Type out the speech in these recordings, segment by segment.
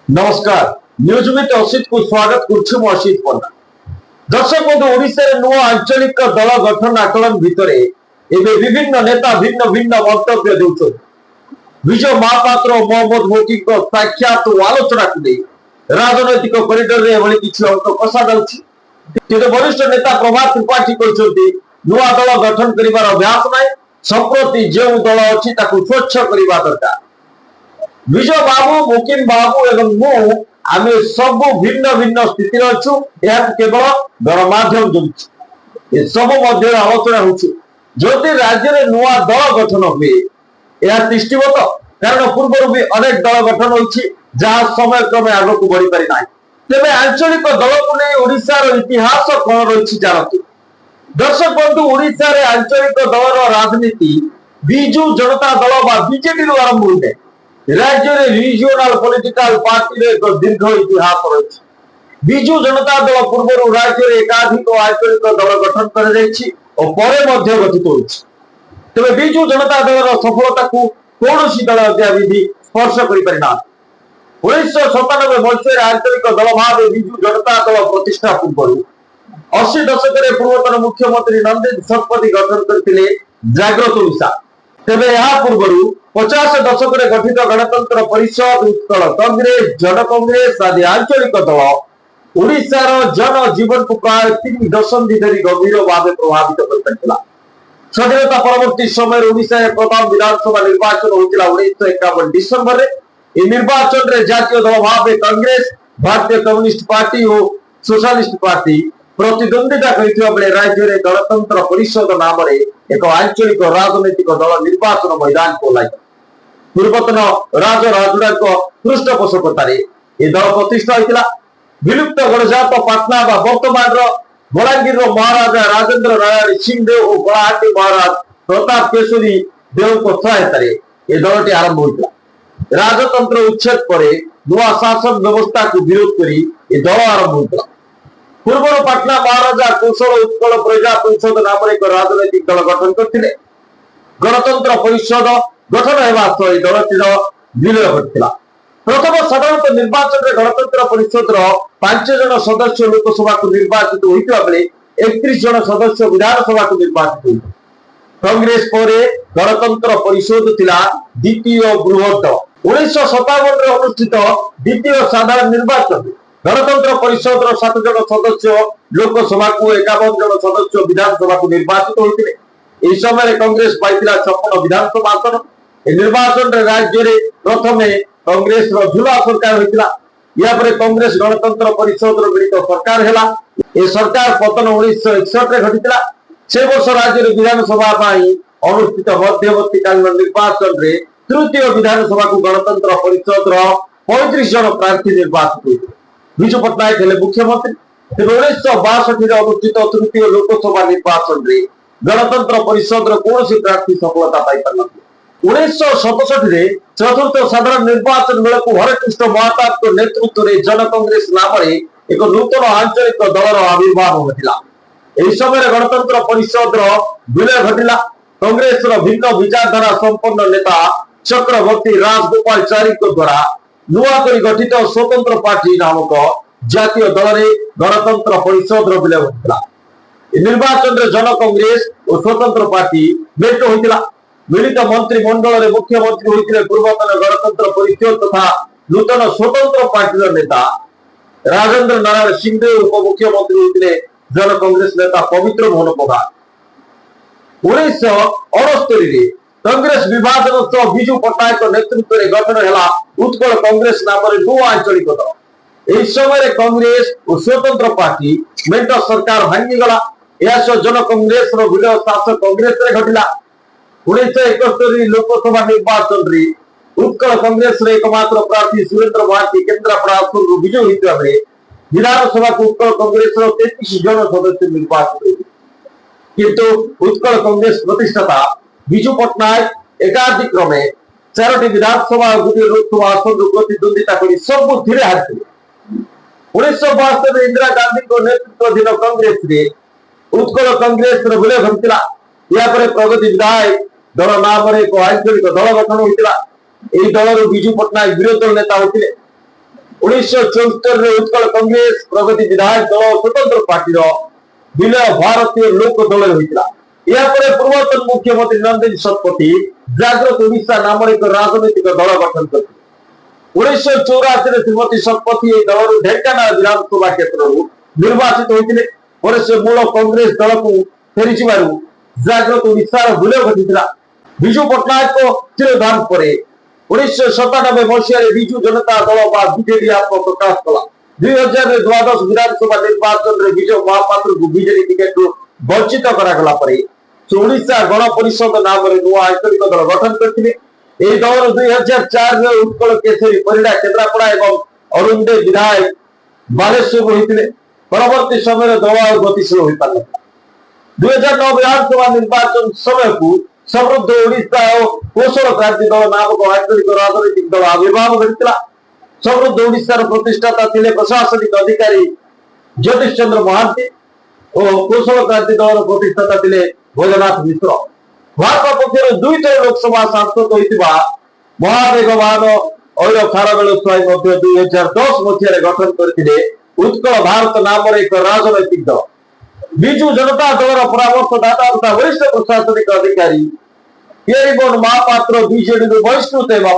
नमस्कार news meet Asit को स्वागत करुछु मु असित पन्ना। दर्शक बंधु ओडिशा रे नुआ आंचलिक दल गठन आकलन भितरे एबे विभिन्न नेता भिन्न भिन्न मंतव्य देउछन। विजय महापात्र और मोहम्मद मोती को साक्षात आलोचना को राजनैतिक कॉरिडोर रे एभली किछि अंक कसा जाउछि। किंतु वरिष्ठ नेता प्रभात त्रिपाठी कहउछन्ती नुआ दल गठन करिवार अभ्यास नै, संप्रति जो दल अछि ताकू स्वच्छ करिवा दरकार। विजय बाबू, मुकिम बाबू एवं मु आमे सब भिन्न भिन्न स्थिति अच्छु, केवल गणमाध्यम जोड़ुछि। ए सब मध्य आलोचना होछि जदि राज्य रे नुआ दल गठन हुए यह तिष्ठिब तो, कारण पूर्व भी अनेक दल गठन होछि जहाँ समय क्रमे आगक बढ़ी पारि नाही। तेबे आंचलिक दल को नहीं ओडिशा रो इतिहास कोन रहिछि जानतु। दर्शक बंधु ओडिशा रे आंचलिक दल रो राजनीति बिजू जनता दल बा बीजेडी रो आरंभ होइले। राज्य रे रिजियोनल पॉलिटिकल पार्टी रे एक दीर्घ इतिहास रहिछि। बिजू जनता दल पूर्व राज्य रे एकाधिक आंचलिक दल गठन कर जाइछि और परे मध्य गठित होइछि। तबे बिजू जनता दल रो सफलता को कोनोसी दल अद्याविधि स्पर्श करि परिना। 1997 मसीह आंचलिक दल भाव बिजू जनता दल प्रतिष्ठा पूर्व 80 दशक रे पूर्वतन मुख्यमंत्री नंदिन शतपथी गठन करथिले जागृत ओडिशा। तेबे यहा पूर्व 50 दशक रे गठित गणतंत्र परिषद, उत्कल कांग्रेस, जन कांग्रेस आदि आंचलिक दल ओडिशा रो जन जीवन को प्राय 3 दशंधि धरी गंभीर भाव प्रभावित करथिला। स्वाधीनता परवर्ती समय ओडिशा रे प्रथम विधानसभा निर्वाचन होइतिला 1951 डिसेंबर रे। ए निर्वाचन रे जातीय दल भाव कांग्रेस, भारतीय कम्युनिस्ट पार्टी और सोशलिस्ट पार्टी प्रतिद्वंदिता करथिबा बेले राज्य रे गणतंत्र परिषद नाम रे एक आंचलिक राजनैतिक दल निर्वाचन मैदान को लाई। पूर्वतन राजा राजुड़ा को पृष्ठपोषकतार ए दल प्रतिष्ठा होइतिला। विलुप्त गणजात पाटना बा वर्तमान बलांगीर महाराजा राजेंद्र नारायण सिंहदेव और कलाहांडी महाराज प्रताप केशरी देव को सहायतार ए दलटी आरंभ होइतिला। राजतंत्र उच्छेद परे नुआ शासन व्यवस्था को विरोध करी ए दल आरंभ होइतिला। पूर्व पाटना महाराजा कौशल उत्कल प्रजा परिषद नाम एक राजनैतिक दल गठन करथिले। गणतंत्र परिषद गठन हेबा सहित दलटीर विलय घटिला। प्रथम साधारण निर्वाचन रे गणतंत्र परिषद 5 जन सदस्य लोकसभा को निर्वाचित होइतिबा बेले 31 जन सदस्य विधानसभा को निर्वाचित होइतिले। कांग्रेस परे गणतंत्र परिषद थिला द्वितीय बृहत। 1957 रे अनुष्ठित द्वितीय साधारण निर्वाचन गणतंत्र परिषद 7 जन सदस्य लोकसभा को 51 जन सदस्य विधानसभा को निर्वाचित होइतिले। इस समय कांग्रेस पाइतिला 56 विधानसभा आसन। निर्वाचन रे राज्य रे प्रथमे कांग्रेस रो झुला सरकार होइतिला। या परे कांग्रेस गणतंत्र परिषद रो मिलित सरकार हेला। ए सरकार पतन 1961 रे घटितिला। से वर्ष राज्य रे विधानसभा पाई अनुष्ठित मध्यवर्ती कालीन निर्वाचन रे तृतीय विधानसभा को गणतंत्र परिषद रो 35 जन प्रार्थी निर्वाचित होइतिले। विजू पटनायक हेले मुख्यमंत्री। 1962 रे अनुष्ठित तृतीय लोकसभा निर्वाचन रे गणतंत्र परिषद रो कोनोसी प्रार्थी सफलता पाई पारनथि। 1967 रे चतुर्थ साधारण निर्वाचन बेले को हरकृष्ण महाताप को नेतृत्व रे जन कांग्रेस नाम रे एक नूतन आंचलिक दल रो आविर्भाव होतिला। एही समय गणतंत्र परिषद रो विलय घटिला। कांग्रेस रो भिन्न विचारधारा संपन्न नेता चक्रवर्ती राजगोपालचारी को द्वारा नुआ करी गठित स्वतंत्र पार्टी नामक जातीय दल रे गणतंत्र परिषद रो विलय घटिला। निर्वाचन रे जन कांग्रेस और स्वतंत्र पार्टी भेट होइतिला। मिलित मंत्रिमंडल रे मुख्यमंत्री होइतिले पूर्वतन गणतंत्र परिषद तथा नूतन स्वतंत्र पार्टी नेता राजेंद्र नारायण सिंहदेव उपमुख्यमंत्री होइतिले जन कांग्रेस नेता पवित्र मोहन प्रधान। 1968 रे कांग्रेस विभाजन सह बिजू पटनायक नेतृत्व रे गठन हेला उत्कल कांग्रेस नाम रे दो आंचलिक दल। एही समय कांग्रेस और स्वतंत्र पार्टी मेंट सरकार भांगी गला। या जन कांग्रेस रो विलय शासक कांग्रेस रे घटिला। 1971 लोकसभा निर्वाचन रे उत्कल कांग्रेस रे एकमात्र प्रार्थी सुरेंद्र भारती केंद्रापड़ा आसन रो विजय होइतिबा बेले विधानसभा को उत्कल कांग्रेस रो 33 जन सदस्य निर्वाचित होइतिले। किंतु उत्कल कांग्रेस प्रतिष्ठाता बिजू पटनायक एकाधिक क्रमे 4टी विधानसभा और गोटे लोकसभा आसन रो प्रतिद्वंदिता करी सब धीरे हारथिले। 1972 रे इंदिरा गांधी को नेतृत्वाधीन कांग्रेस रे उत्कल कांग्रेस रो विलय घटिला। या परे प्रगति विधायक दल नाम रे को आंचलिक दल गठन होइतिला। एही दल रो बिजू पटनायक विरोधी दल नेता होइतिले। 1974 उत्कल कांग्रेस प्रगति विधायक दल स्वतंत्र पार्टी विलय भारतीय लोक दल होता। पूर्वतन मुख्यमंत्री नंदिन शतपथी जागृत ओडिशा नाम एक राजनैतिक दल गठन करते। 1984 श्रीमती शतपथी दल ढेंकानाल विधानसभा क्षेत्र निर्वाचित होते। से मूल कांग्रेस दल को फेरी जागृत ओडिशा विलय घटी। विजु पट्टनायक को तिरोधान पर 1997 मसीह विजु जनता दल बीजेडी आत्मप्रकाश कला। 2012 विधानसभा निर्वाचन में विजय महापात्र को बीजेडी टिकेट वंचित करागला ओडिशा गण परिषद नाम नुआ आंचलिक दल गठन करते। दल 2004 उत्कल केसरी परिडा केन्द्रापड़ा और अरुणदेव विधायक बालेश्वर होते। परवर्ती समय दल गतिशील हो पार। 2009 विधानसभा निर्वाचन समय को समृद्ध ओडिशा और कौशल क्रांति दल नामक आंचलिक राजनैतिक दल आविर्भाव घटी। समृद्ध ओडिशार प्रतिष्ठाता थे प्रशासनिक अधिकारी ज्योतिष चंद्र महांती और कौशल क्रांति दल प्रतिष्ठाता थे भोजनाथ मिश्र। भाजपा पक्ष दुई थर लोकसभा सांसद होता महावेगवान और खारवेल स्वाई 2010 मसीह गठन करते उत्कल भारत नाम एक राजनैतिक दल। विजु जनता दल परामर्शदाता तथा वरिष्ठ प्रशासनिक अधिकारी केरिबन महापात्र बीजेडी बहिष्कृत होगा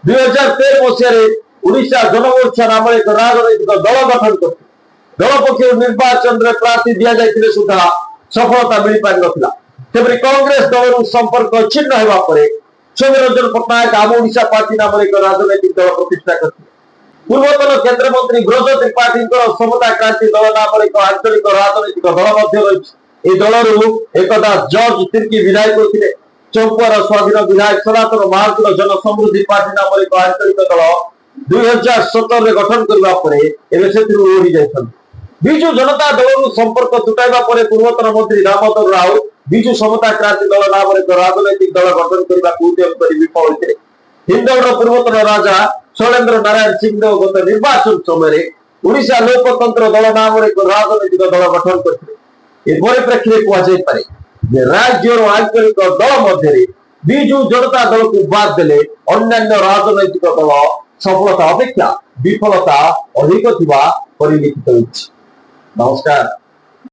2013 मसीह ओडिशा जनमोर्चा नाम एक राजनैतिक दल गठन करते। दल पक्ष निर्वाचन में प्रार्थी दि जाते सुधा सफलता मिल पार ना। तेरे कांग्रेस दल संपर्क छिन्न होगा सौम्यरंजन पट्टनायक आम ओडिशा पार्टी नाम एक राजनैतिक दल प्रतिष्ठा करते। पूर्वतन केंद्र मंत्री ब्रज त्रिपाठी समता क्रांति दल नाम एक आंचलिक राजनैतिक दल रही। दल एकदा जॉर्ज तिर्की विधायक होते। चौपुआर स्वाधीन विधायक सनातन महाकुल जन समृद्धि पार्टी नाम एक आंचलिक दल 2017 गठन करने ओढ़ी जाते। विजु जनता दल संपर्क तुटाइबा परे पूर्वतन मंत्री दामोदर राव विजु समता क्रांति दल नाम एक राजनैतिक दल गठन करने उद्यम कर विफल होते। हिंदौड़ पूर्वतन राजा शैलेन्द्र नारायण सिंहदेव गत निर्वाचन समय ओडिशा लोकतंत्र दल नाम एक राजनैतिक दल गठन करते। परिप्रेक्षी कहुपे राज्य आंचलिक दल मध्य विजु जनता दल को बाद देले अन्य राजनैतिक दल सफलता अपेक्षा विफलता अधिक परिलक्षित होइछि। नमस्कार।